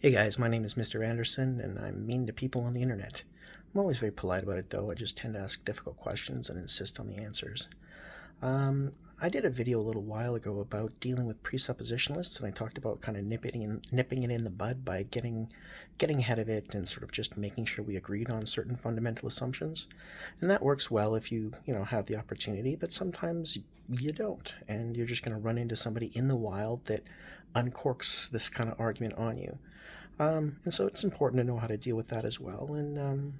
Hey guys, my name is Mr. Anderson, and I'm mean to people on the internet. I'm always very polite about it, though. I just tend to ask difficult questions and insist on the answers. I did a video a little while ago about dealing with presuppositionalists, and I talked about kind of nipping it in the bud by getting ahead of it and sort of just making sure we agreed on certain fundamental assumptions. And that works well if you have the opportunity, but sometimes you don't, and you're just going to run into somebody in the wild that uncorks this kind of argument on you. And so it's important to know how to deal with that as well. And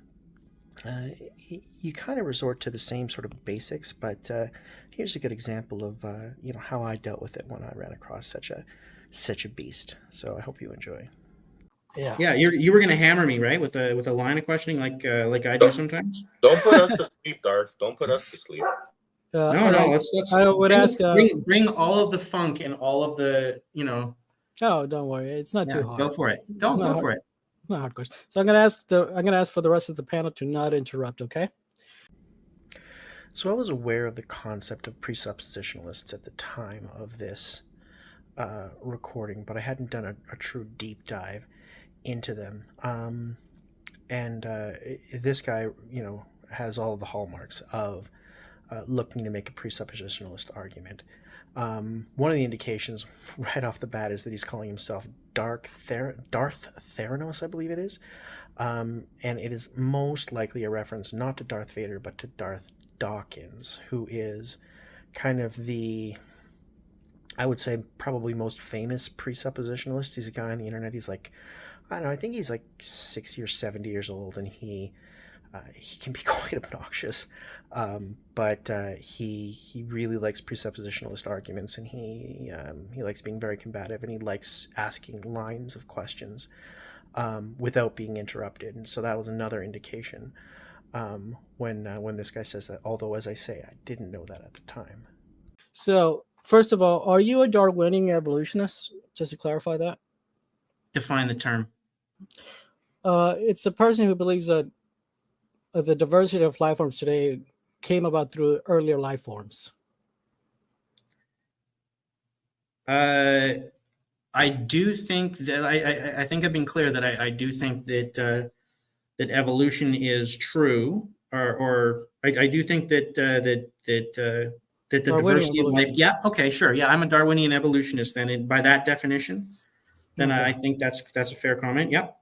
uh, you kind of resort to the same sort of basics, but here's a good example of how I dealt with it when I ran across such a beast. So I hope you enjoy. Yeah. Yeah, you were gonna hammer me, right, with a line of questioning like I do sometimes. Don't put us to sleep, Darth. Don't put us to sleep. No, let's I would ask. bring all of the funk and all of the Oh, don't worry, it's not yeah, too hard. go for it. Go for it. It's not a hard question. So I'm gonna ask for the rest of the panel to not interrupt. Okay. So I was aware of the concept of presuppositionalists at the time of this recording, but I hadn't done a true deep dive into them. And this guy, has all the hallmarks of looking to make a presuppositionalist argument. One of the indications right off the bat is that he's calling himself Darth Theranos, I believe it is. And it is most likely a reference not to Darth Vader, but to Darth Dawkins, who is kind of I would say, probably most famous presuppositionalist. He's a guy on the internet. He's like, I don't know, I think he's like 60 or 70 years old, and he can be quite obnoxious, but he really likes presuppositionalist arguments, and he likes being very combative, and he likes asking lines of questions without being interrupted. And so that was another indication when this guy says that. Although, as I say, I didn't know that at the time. So first of all, are you a Darwinian evolutionist? Just to clarify that. Define the term. It's a person who believes that the diversity of life forms today came about through earlier life forms. I do think that I think I've been clear that I do think that that evolution is true, or I do think that the diversity of life. Yeah. Okay. Sure. Yeah. I'm a Darwinian evolutionist. Then, and by that definition, then okay. I think that's a fair comment. Yep.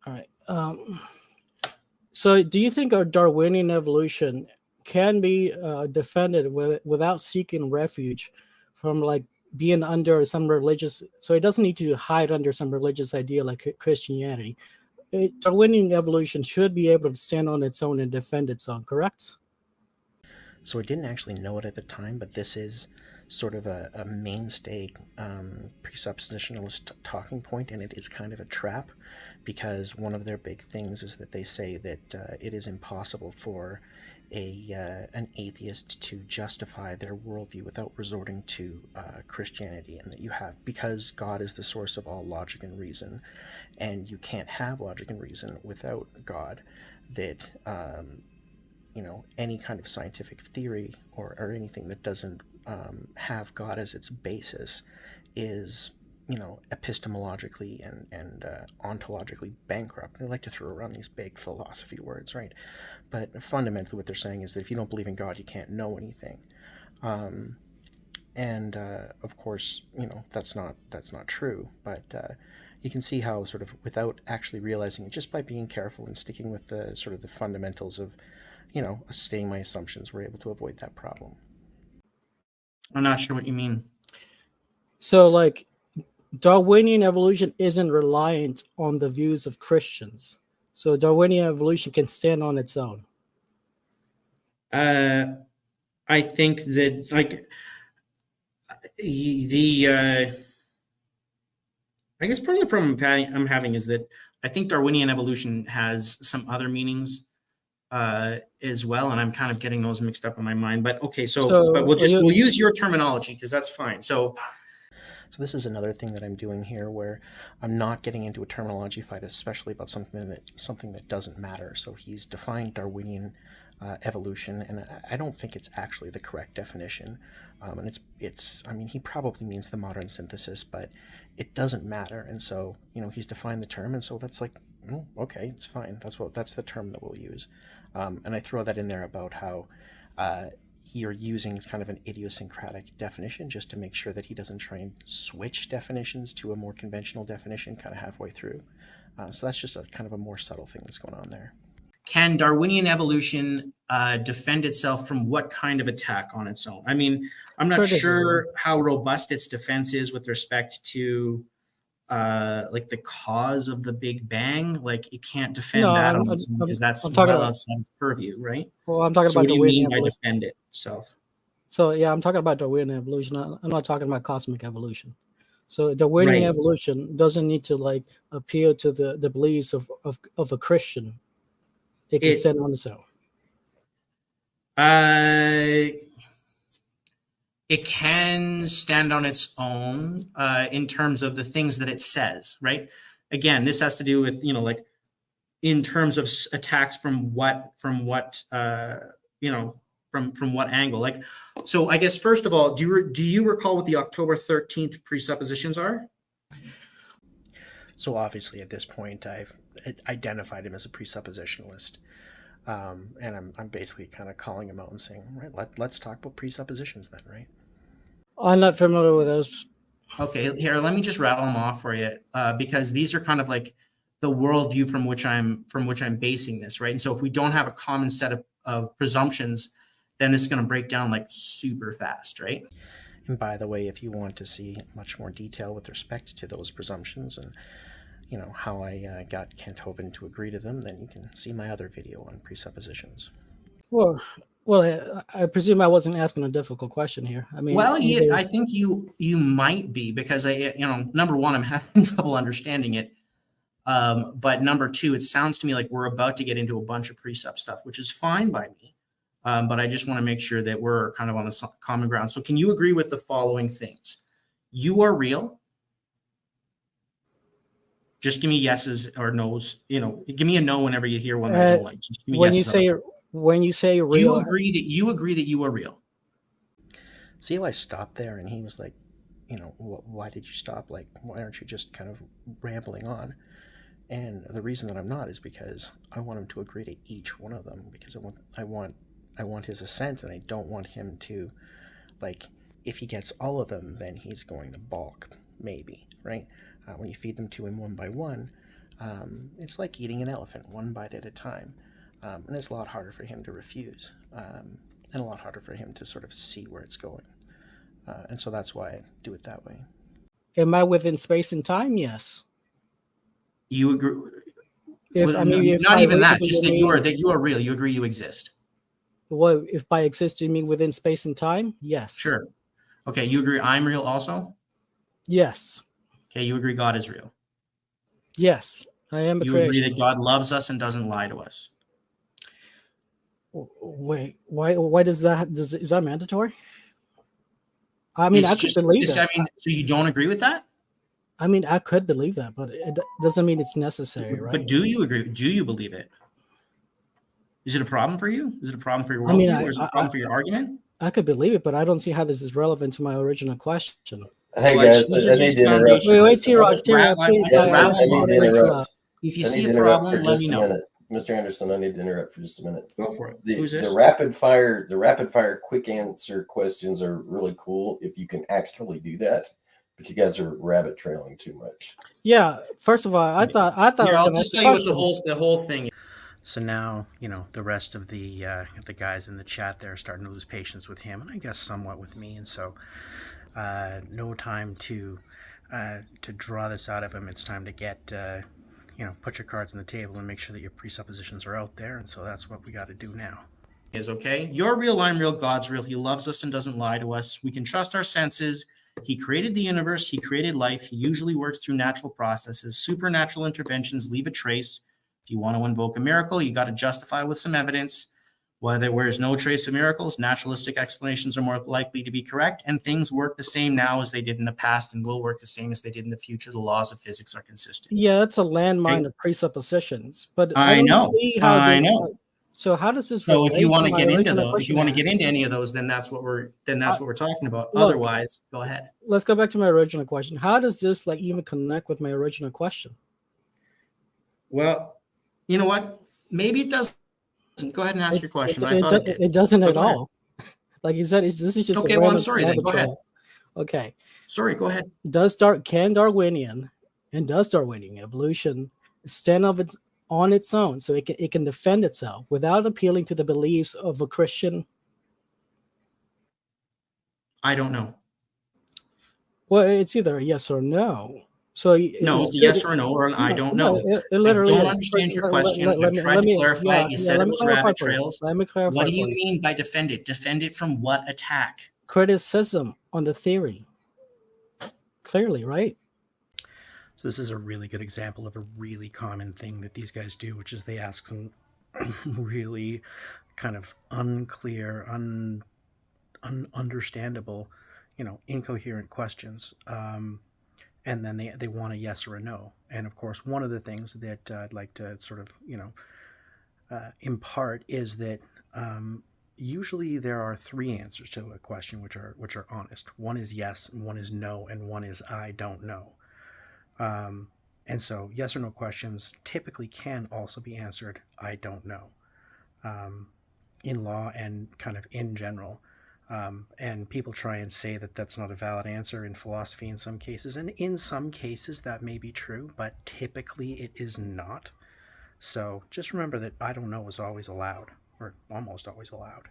All right. So, do you think a Darwinian evolution can be defended without seeking refuge from like being under some religious? So it doesn't need to hide under some religious idea like Christianity. Darwinian evolution should be able to stand on its own and defend its own. Correct? So I didn't actually know it at the time, but this is sort of a mainstay presuppositionalist talking point, and it is kind of a trap, because one of their big things is that they say that it is impossible for an atheist to justify their worldview without resorting to Christianity, and that because God is the source of all logic and reason, and you can't have logic and reason without God, that any kind of scientific theory or anything that doesn't have God as its basis is, epistemologically and ontologically bankrupt. They like to throw around these big philosophy words, right? But fundamentally what they're saying is that if you don't believe in God, you can't know anything. And of course, that's not true, but you can see how, sort of without actually realizing it, just by being careful and sticking with the sort of the fundamentals of stating my assumptions, we're able to avoid that problem. I'm not sure what you mean. So, like, Darwinian evolution isn't reliant on the views of Christians. So Darwinian evolution can stand on its own. I think that, like, I guess part of the problem I'm having is that I think Darwinian evolution has some other meanings as well, and I'm kind of getting those mixed up in my mind. But okay, but we'll use your terminology, because that's fine. So this is another thing that I'm doing here, where I'm not getting into a terminology fight, especially about something that doesn't matter. So he's defined Darwinian evolution, and I don't think it's actually the correct definition. And I mean, he probably means the modern synthesis, but it doesn't matter. And so, he's defined the term, and so that's like, okay, it's fine. That's the term that we'll use. And I throw that in there about how you're using kind of an idiosyncratic definition just to make sure that he doesn't try and switch definitions to a more conventional definition kind of halfway through. So that's just a kind of a more subtle thing that's going on there. Can Darwinian evolution defend itself from what kind of attack on its own? I mean, I'm not sure how robust its defense is with respect to like the cause of the Big Bang. Like, it can't defend that on its own because that's well outside its purview, right? Well, I'm talking about what do you mean by evolution. defend itself? So yeah, I'm talking about Darwinian evolution. I'm not talking about cosmic evolution. So Darwinian evolution doesn't need to like appeal to the beliefs of a Christian. It can stand on its own. It can stand on its own in terms of the things that it says, right? Again, this has to do with, like in terms of attacks from what angle? Like, so I guess first of all, do you recall what the October 13th presuppositions are? So obviously at this point I've identified him as a presuppositionalist. And I'm basically kind of calling him out and saying, right, let's talk about presuppositions then, right? I'm not familiar with those. Okay, here, let me just rattle them off for you, because these are kind of like the worldview from which I'm basing this, right? And so if we don't have a common set of presumptions, then this is going to break down like super fast, right? And by the way, if you want to see much more detail with respect to those presumptions and how I got Kent Hovind to agree to them, then you can see my other video on presuppositions. Well, I presume I wasn't asking a difficult question here. I mean, well, yeah, I think you might be, because number one, I'm having trouble understanding it, but number two, it sounds to me like we're about to get into a bunch of precept stuff, which is fine by me, but I just want to make sure that we're kind of on the common ground. So, can you agree with the following things? You are real. Just give me yeses or nos. Give me a no whenever you hear one that I don't like. Just give me when yeses you say real, you agree that you are real? See how I stopped there, and he was like, why did you stop? Like, why aren't you just kind of rambling on? And the reason that I'm not is because I want him to agree to each one of them, because I want his assent, and I don't want him to, like, if he gets all of them, then he's going to balk, maybe, right? When you feed them to him one by one, it's like eating an elephant, one bite at a time. And it's a lot harder for him to refuse, and a lot harder for him to sort of see where it's going. And so that's why I do it that way. Am I within space and time? Yes. You agree? If not even that, just that you are real. You agree you exist. Well, if by exist you mean within space and time, yes. Sure. Okay, you agree I'm real also? Yes. Okay, you agree God is real? Yes, I am a You creation. agree that God loves us and doesn't lie to us? Wait, why does that, is that mandatory? I mean, I could believe that. I mean, so you don't agree with that? I mean, I could believe that, but it doesn't mean it's necessary, right? But do you agree? Do you believe it? Is it a problem for you? Is it a problem for your worldview, or is it a problem for your argument? I could believe it, but I don't see how this is relevant to my original question. Hey guys, I need to interrupt. Wait, T-Rock, please. If you see a problem, let me know. Mr. Anderson, I need to interrupt for just a minute. Go for it. Who's this? The rapid fire quick answer questions are really cool if you can actually do that. But you guys are rabbit trailing too much. Yeah. First of all, I thought. Here, I'll just tell you what the whole thing is. So now, the rest of the guys in the chat there are starting to lose patience with him, and I guess somewhat with me. And so, no time to draw this out of him. It's time to get, put your cards on the table and make sure that your presuppositions are out there. And so that's what we got to do now. Is okay. You're real. I'm real. God's real. He loves us and doesn't lie to us. We can trust our senses. He created the universe. He created life. He usually works through natural processes. Supernatural interventions leave a trace. If you want to invoke a miracle, you got to justify with some evidence. Where there's no trace of miracles, naturalistic explanations are more likely to be correct, and things work the same now as they did in the past and will work the same as they did in the future. The laws of physics are consistent. Yeah, that's a landmine of presuppositions. But I know. So how does this So if you relate want to to my get into original those, if question you want to there? get into any of those, then that's what we're talking about. Look. Otherwise, go ahead. Let's go back to my original question. How does this like even connect with my original question? Well, you know what? Maybe it doesn't. Go ahead and ask your question. I It, thought it did. it doesn't But at go ahead. all. Like you said, this is just Okay, a well, I'm random sorry then. rabbit Go ahead. trail. Okay. Sorry, go ahead. Does Darwinian evolution stand on its own, so it can defend itself without appealing to the beliefs of a Christian? I don't know. Well, it's either a yes or no. So No, it's a yes or a no, or an I don't know. It literally I don't is. understand your question. Let I've me- tried let to me- clarify. yeah, You yeah, said let it me was clarify rabbit for you. trails. Let me clarify. What do you for mean by defend it? Defend it from what attack? Criticism on the theory. Clearly, right? So this is a really good example of a really common thing that these guys do, which is they ask some really kind of unclear, ununderstandable, incoherent questions. And then they want a yes or a no. And of course, one of the things that I'd like to sort of, impart is that usually there are three answers to a question which are honest. One is yes, and one is no, and one is I don't know. And so yes or no questions typically can also be answered I don't know, in law and kind of in general. And people try and say that that's not a valid answer in philosophy in some cases. And in some cases that may be true, but typically it is not. So just remember that I don't know is always allowed, or almost always allowed.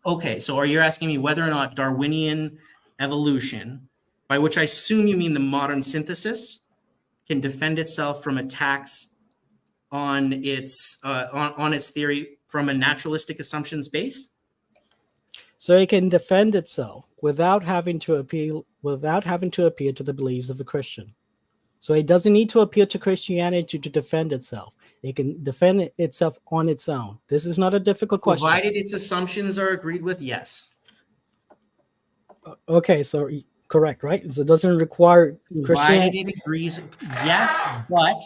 Okay, so are you asking me whether or not Darwinian evolution, by which I assume you mean the modern synthesis, can defend itself from attacks on its theory from a naturalistic assumptions base? So it can defend itself without having to appeal to the beliefs of a Christian. So it doesn't need to appeal to Christianity to defend itself. It can defend itself on its own. This is not a difficult question. Provided its assumptions are agreed with, yes. Okay, so correct, right? So it doesn't require Provided it agrees, yes, but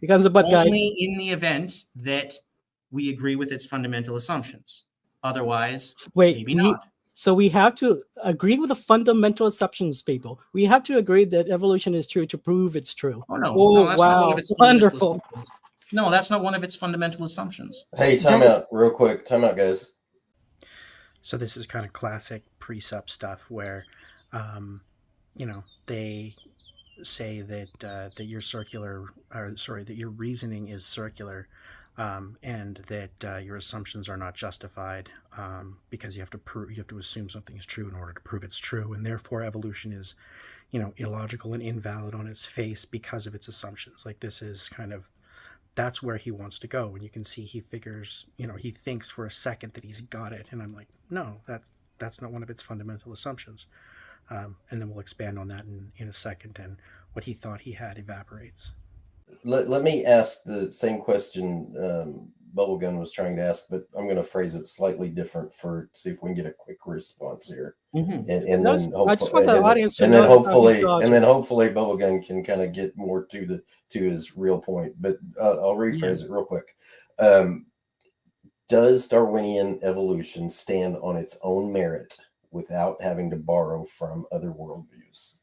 because of but guys, only in the event that we agree with its fundamental assumptions. Otherwise, maybe not. So we have to agree with the fundamental assumptions, people. We have to agree that evolution is true to prove it's true. Oh, no. Oh, no, that's wow. not one of its Wonderful. assumptions. No, that's not one of its fundamental assumptions. Hey, time out real quick. Time out, guys. So this is kind of classic presup stuff where, they say that your that your reasoning is circular, and that your assumptions are not justified, because you have to assume something is true in order to prove it's true, and therefore evolution is, illogical and invalid on its face because of its assumptions. Like this is that's where he wants to go, and you can see he figures, he thinks for a second that he's got it, and I'm like, no, that's not one of its fundamental assumptions. And then we'll expand on that in a second, and what he thought he had evaporates. Let me ask the same question Bubblegum was trying to ask, but I'm going to phrase it slightly different see if we can get a quick response here. Mm-hmm. And then hopefully, Bubblegum can kind of get more to his real point. But I'll rephrase it real quick. Does Darwinian evolution stand on its own merit without having to borrow from other worldviews?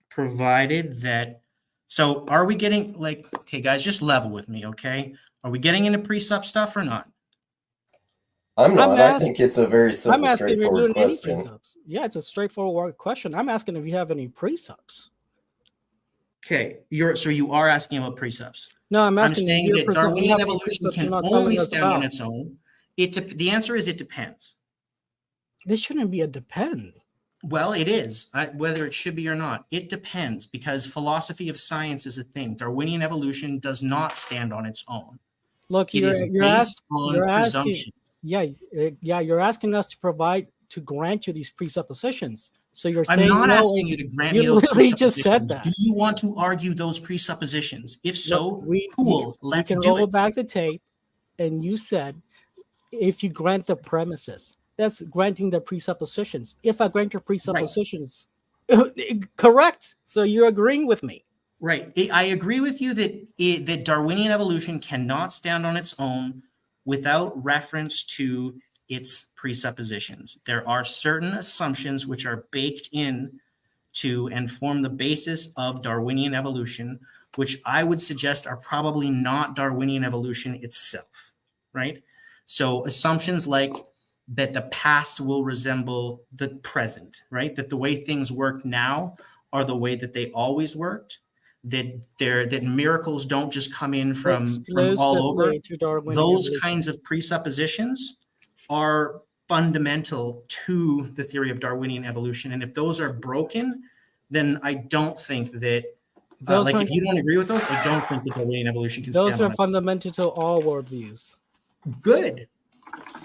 Provided that. So are we getting okay, guys, just level with me, okay? Are we getting into presup stuff or not? I'm not. I think it's a very simple, straightforward question. Yeah, it's a straightforward question. I'm asking if you have any presups. Okay, so you are asking about presups. No, I'm saying that Darwinian evolution can only stand on its own. The answer is it depends. This shouldn't be a depend. Well, it is. Whether it should be or not, it depends, because philosophy of science is a thing. Darwinian evolution does not stand on its own. Look, it is based on presumptions. You're asking us to grant you these presuppositions. So you're saying I'm not asking you to grant me those presuppositions. You presuppositions. Just said that. Do you want to argue those presuppositions? If so, cool. Let's do it. We can roll back the tape, and you said if you grant the premises. That's granting the presuppositions. If I grant your presuppositions, right. Correct. So you're agreeing with me. Right. I agree with you that Darwinian evolution cannot stand on its own without reference to its presuppositions. There are certain assumptions which are baked in to and form the basis of Darwinian evolution, which I would suggest are probably not Darwinian evolution itself, right? So assumptions like that the past will resemble the present, right? That the way things work now are the way that they always worked, that miracles don't just come in from all over. Exclusively to Darwinian Those evolution. kinds of presuppositions are fundamental to the theory of Darwinian evolution. And if those are broken, then I don't think that, like, if you don't agree with those, I don't think that Darwinian evolution can stand on its own. Those are fundamental to all worldviews. Good.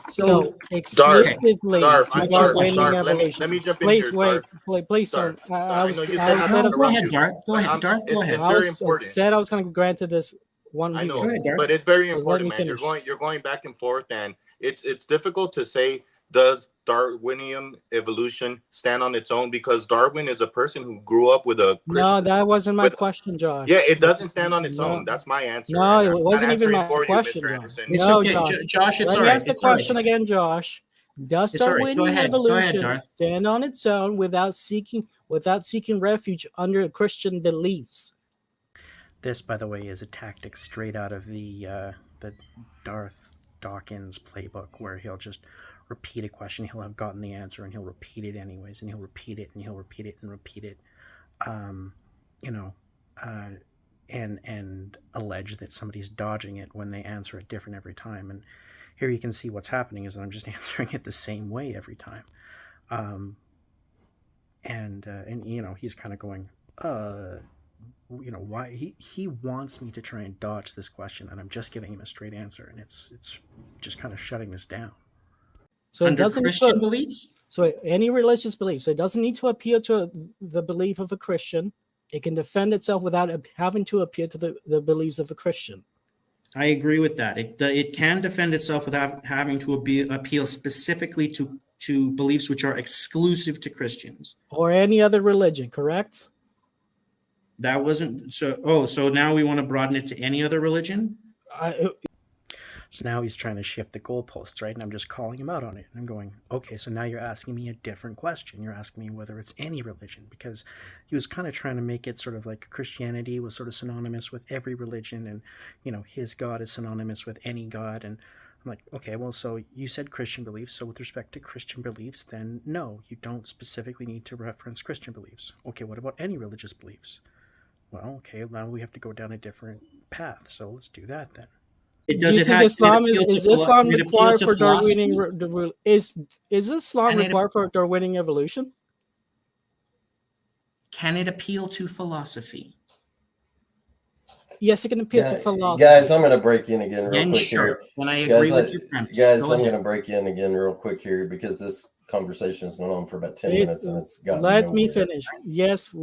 So exclusively Darth, to Darwinian evolution. let me jump in Please here, wait, please, sir. Go ahead, Darth. Go ahead, Darth. Go ahead. It's very important. Said I was going to grant this one. I know, Go ahead, Darth. but it's very Just let important, me man. finish. You're going back and forth, and it's difficult to say, does Darwinian evolution stand on its own? Because Darwin is a person who grew up with a Christian. No, that wasn't my question, Josh. Yeah, it doesn't stand on its own. That's my answer. No, And it wasn't even my answering for you, question, Mr. Josh. Anderson. It's No, okay, Josh. It's Let all me right. ask the It's all right, question Josh. again, Josh. Does It's all right. Go Darwinian ahead. Go ahead, evolution Darth. stand on its own without seeking refuge under Christian beliefs? This, by the way, is a tactic straight out of the Darth Dawkins playbook, where he'll just repeat a question. He'll have gotten the answer, and he'll repeat it anyways, and he'll repeat it, and he'll repeat it, and repeat it, and allege that somebody's dodging it when they answer it different every time. And here you can see what's happening is that I'm just answering it the same way every time. And he's kind of going, why he wants me to try and dodge this question, and I'm just giving him a straight answer, and it's just kind of shutting this down. So it Under doesn't Christian beliefs? So any religious belief. So it doesn't need to appeal to the belief of a Christian. It can defend itself without having to appeal to the beliefs of a Christian. I agree with that. It can defend itself without having to appeal specifically to beliefs which are exclusive to Christians. Or any other religion, correct? That wasn't so. Oh, so now we want to broaden it to any other religion? So now he's trying to shift the goalposts, right? And I'm just calling him out on it. And I'm going, okay, so now you're asking me a different question. You're asking me whether it's any religion, because he was kind of trying to make it sort of like Christianity was sort of synonymous with every religion, and, his God is synonymous with any God. And I'm like, okay, well, so you said Christian beliefs. So with respect to Christian beliefs, then no, you don't specifically need to reference Christian beliefs. Okay, what about any religious beliefs? Well, okay, now we have to go down a different path. So let's do that then. Does Do you it think have Islam it is appeal to Islam it appeal required to for philosophy? Darwinian? Is Islam And it- required for Darwinian evolution? Can it appeal to philosophy? Yes, it can appeal to philosophy. Guys, I'm going to break in again real Then quick sure. here. Then I agree with your premise. Guys, Go I'm ahead. going to break in again real quick here because this conversation has gone on for about 10 It's- minutes and it's gotten Let me nowhere. finish. Yes,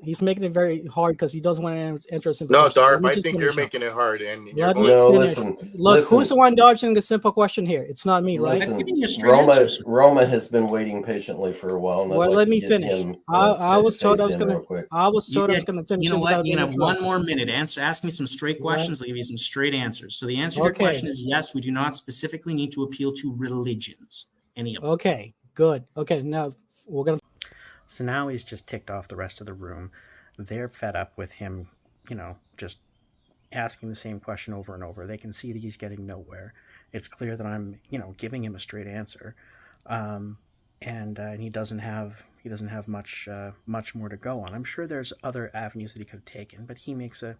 he's making it very hard because he doesn't want to answer a simple No, question. Let Darth, me I just think you're finish up. making it hard, and you're Let me going. No, finish. listen. Look, listen. who's the one dodging a simple question here? It's not me, right? I'm giving you a Listen, straight answer. Roma has been waiting patiently for a while. And I'd Well, like let to me get finish. him, I was told phased I was in going real to. quick. I was told I was going to finish. You know it what? without You can being have one interrupted. more minute. Ask me some straight questions. I'll give you some straight answers. So the answer to your Okay. question is yes, we do not specifically need to appeal to religions, any of them. Okay, good. Okay, now we're going to. So now he's just ticked off the rest of the room. They're fed up with him, just asking the same question over and over. They can see that he's getting nowhere. It's clear that I'm, giving him a straight answer, and he doesn't have much more to go on. I'm sure there's other avenues that he could have taken, but he makes a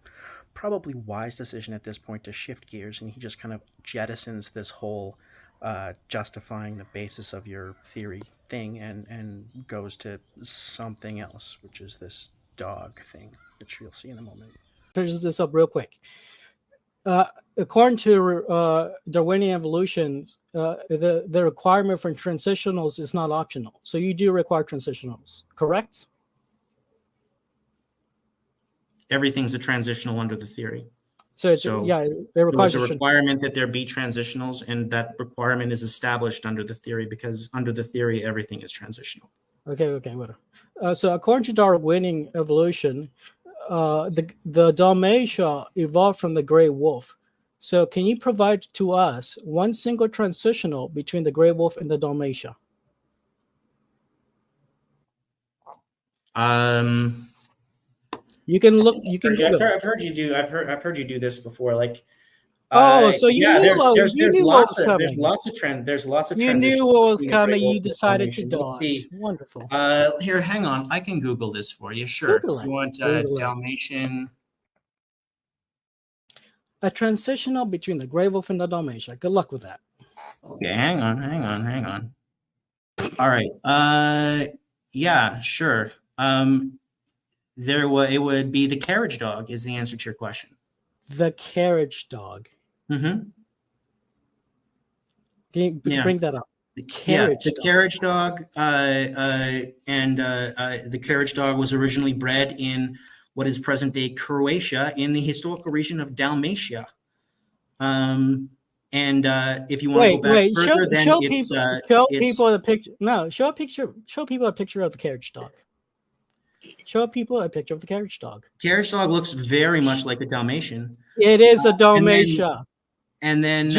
probably wise decision at this point to shift gears, and he just kind of jettisons this whole justifying the basis of your theory thing and goes to something else, which is this dog thing, which you'll see in a moment. Finish this up real quick. According to Darwinian evolution, the requirement for transitionals is not optional. So you do require transitionals, correct? Everything's a transitional under the theory. So it requires There's a requirement that there be transitionals, and that requirement is established under the theory because under the theory, everything is transitional. Okay, whatever. So according to Darwinian evolution, the Dalmatia evolved from the gray wolf. So can you provide to us one single transitional between the gray wolf and the Dalmatia? You can look. You can. I've heard you do. I've heard you do this before. Like, so you yeah, knew there's what was lots coming. There's lots of You transitions. knew what was between the gray coming. You wolf and the decided to Dalmatian. Let's see. dodge. Wonderful. Here, hang on. I can Google this for you. Sure. Google it. You want Google it. Dalmatian? A transitional between the gray wolf and the Dalmatia. Good luck with that. Okay, hang on. All right. Yeah, sure. It would be the carriage dog is the answer to your question. The carriage dog. Mm-hmm. Can you bring that up? The carriage dog, and the carriage dog was originally bred in what is present-day Croatia in the historical region of Dalmatia. And if you want to go back further, then show people a picture. No, show people a picture of the carriage dog. Show people a picture of the carriage dog. Carriage dog looks very much like a Dalmatian. It is a Dalmatia. And then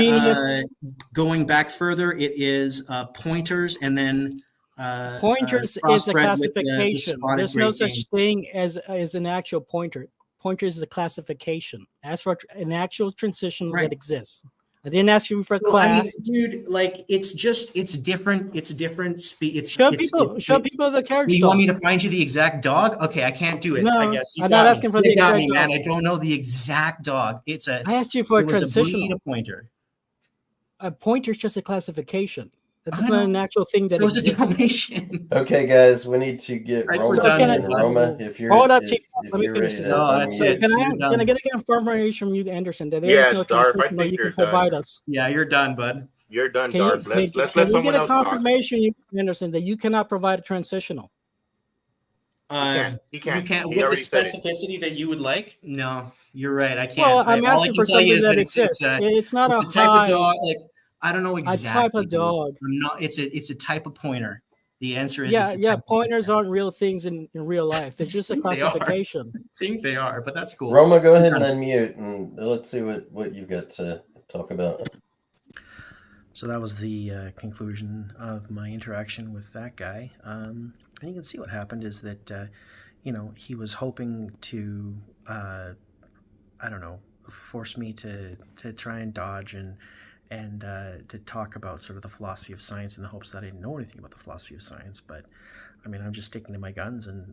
going back further, it is pointers, and then pointers is a classification. There's no such thing as an actual pointer. Pointer is a classification. As for an actual transition that exists. I didn't ask you for a class. I mean, dude, like it's different. It's different speed. Show people the carriage dog. You want me to find you the exact dog? Okay, I can't do it. No, I guess I'm not asking for the exact dog. Man. I don't know the exact dog. I asked you for a transitional. A pointer. A pointer is just a classification. That's not an actual thing that exists. A Dalmatian. Okay, guys, we need to get Roma. If you're hold up, if let me finish this. That's it. Can I get a confirmation from you, Anderson, that there is no transition that you can provide us? Yeah, you're done, bud. You're done, Dark. Let's let someone else talk. Can we get a confirmation, Anderson, that you cannot provide a transitional? He can't. You can't with the specificity that you would like? No, you're right. I can't. Well, I'm asking for something that exists. It's not a type of dog. Like, I don't know exactly. A type of dog. It's a type of pointer. The answer is pointers aren't real things in real life. They're just a classification. I think they are, but that's cool. Roma, go ahead and unmute and let's see what you've got to talk about. So that was the conclusion of my interaction with that guy. And you can see what happened is that, he was hoping to, force me to try and dodge and to talk about sort of the philosophy of science in the hopes that I didn't know anything about the philosophy of science. But I mean, I'm just sticking to my guns and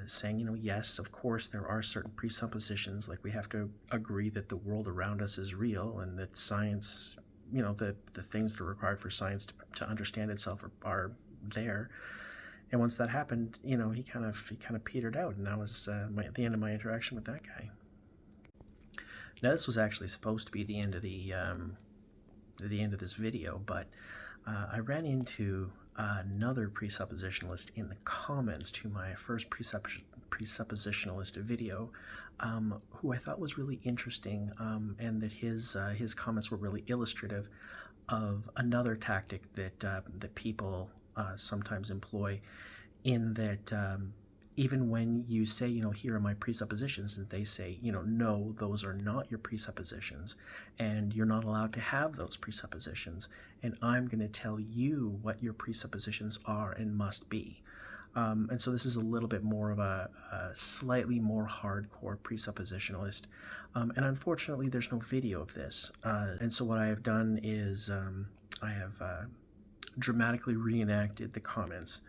saying, yes, of course, there are certain presuppositions. Like we have to agree that the world around us is real and that science, the things that are required for science to understand itself are there. And once that happened, he kind of petered out, and that was at the end of my interaction with that guy. Now, this was actually supposed to be the end of this video, but I ran into another presuppositionalist in the comments to my first presuppositionalist video, who I thought was really interesting, and that his comments were really illustrative of another tactic that people sometimes employ, in that even when you say, here are my presuppositions, and they say, no, those are not your presuppositions, and you're not allowed to have those presuppositions, and I'm going to tell you what your presuppositions are and must be. And so this is a little bit more of a slightly more hardcore presuppositionalist. And unfortunately, there's no video of this. And so what I have done is I have dramatically reenacted the comments.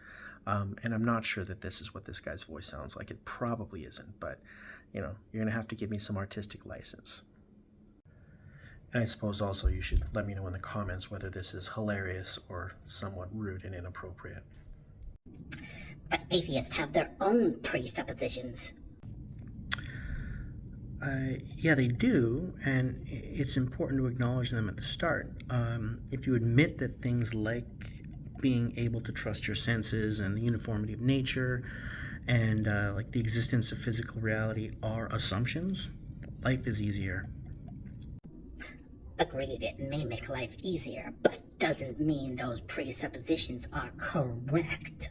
And I'm not sure that this is what this guy's voice sounds like. It probably isn't, but you're going to have to give me some artistic license. And I suppose also you should let me know in the comments whether this is hilarious or somewhat rude and inappropriate. But atheists have their own presuppositions. Yeah, they do, and it's important to acknowledge them at the start. If you admit that things like being able to trust your senses and the uniformity of nature and like the existence of physical reality are assumptions, life is easier. Agreed, it may make life easier, but doesn't mean those presuppositions are correct.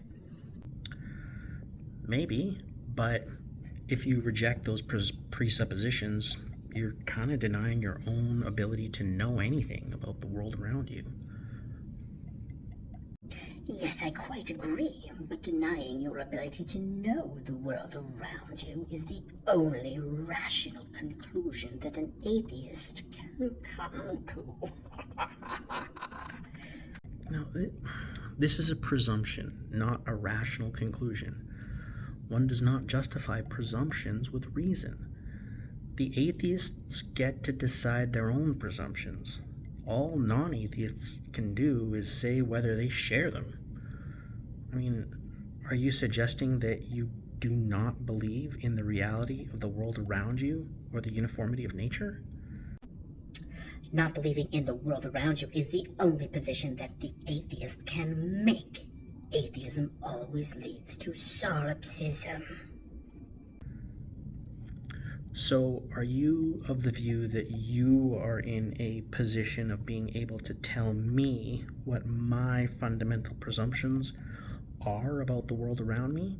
Maybe, but if you reject those presuppositions, you're kind of denying your own ability to know anything about the world around you. Yes, I quite agree, but denying your ability to know the world around you is the only rational conclusion that an atheist can come to. Now, this is a presumption, not a rational conclusion. One does not justify presumptions with reason. The atheists get to decide their own presumptions. All non-atheists can do is say whether they share them. I mean, are you suggesting that you do not believe in the reality of the world around you or the uniformity of nature? Not believing in the world around you is the only position that the atheist can make. Atheism always leads to solipsism. So, are you of the view that you are in a position of being able to tell me what my fundamental presumptions are about the world around me?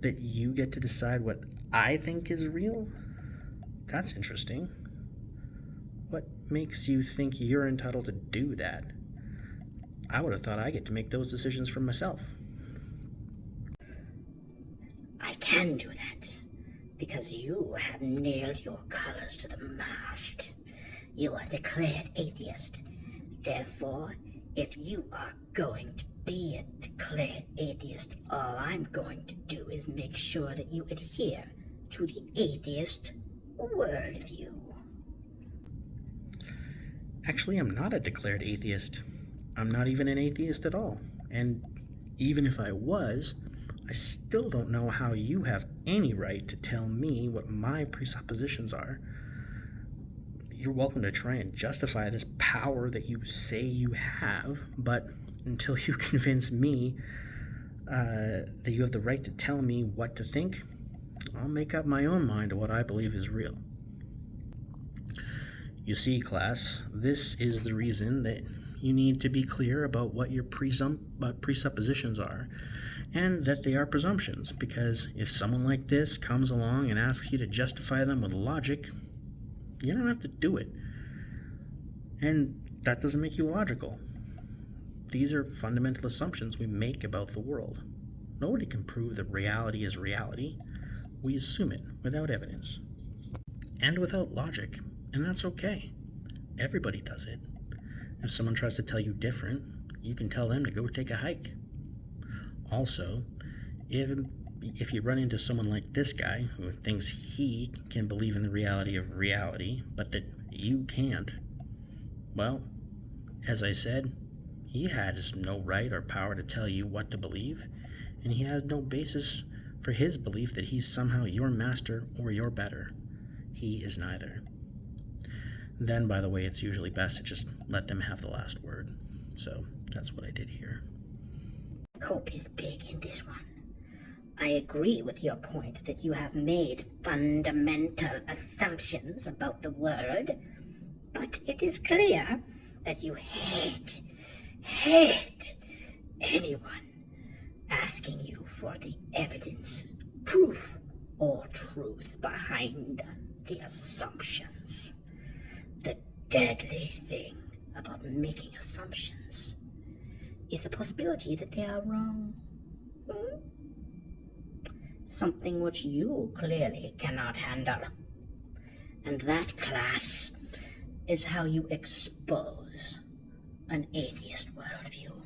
That you get to decide what I think is real? That's interesting. What makes you think you're entitled to do that? I would have thought I get to make those decisions for myself. I can do that, because you have nailed your colors to the mast. You are declared atheist. Therefore, if you are going to be a declared atheist, all I'm going to do is make sure that you adhere to the atheist worldview. Actually, I'm not a declared atheist. I'm not even an atheist at all. And even if I was, I still don't know how you have any right to tell me what my presuppositions are. You're welcome to try and justify this power that you say you have, but until you convince me that you have the right to tell me what to think, I'll make up my own mind of what I believe is real. You see, class, this is the reason that you need to be clear about what your presuppositions are, and that they are presumptions, because if someone like this comes along and asks you to justify them with logic, you don't have to do it. And that doesn't make you illogical. These are fundamental assumptions we make about the world. Nobody can prove that reality is reality. We assume it without evidence. And without logic. And that's okay. Everybody does it. If someone tries to tell you different, you can tell them to go take a hike. Also, if you run into someone like this guy who thinks he can believe in the reality of reality, but that you can't, well, as I said, he has no right or power to tell you what to believe, and he has no basis for his belief that he's somehow your master or your better. He is neither. Then, by the way, it's usually best to just let them have the last word. So that's what I did here. Hope is big in this one. I agree with your point that you have made fundamental assumptions about the world, but it is clear that you hate anyone asking you for the evidence, proof, or truth behind the assumptions. The deadly thing about making assumptions is the possibility that they are wrong. Something which you clearly cannot handle. And that, class, is how you expose an atheist worldview.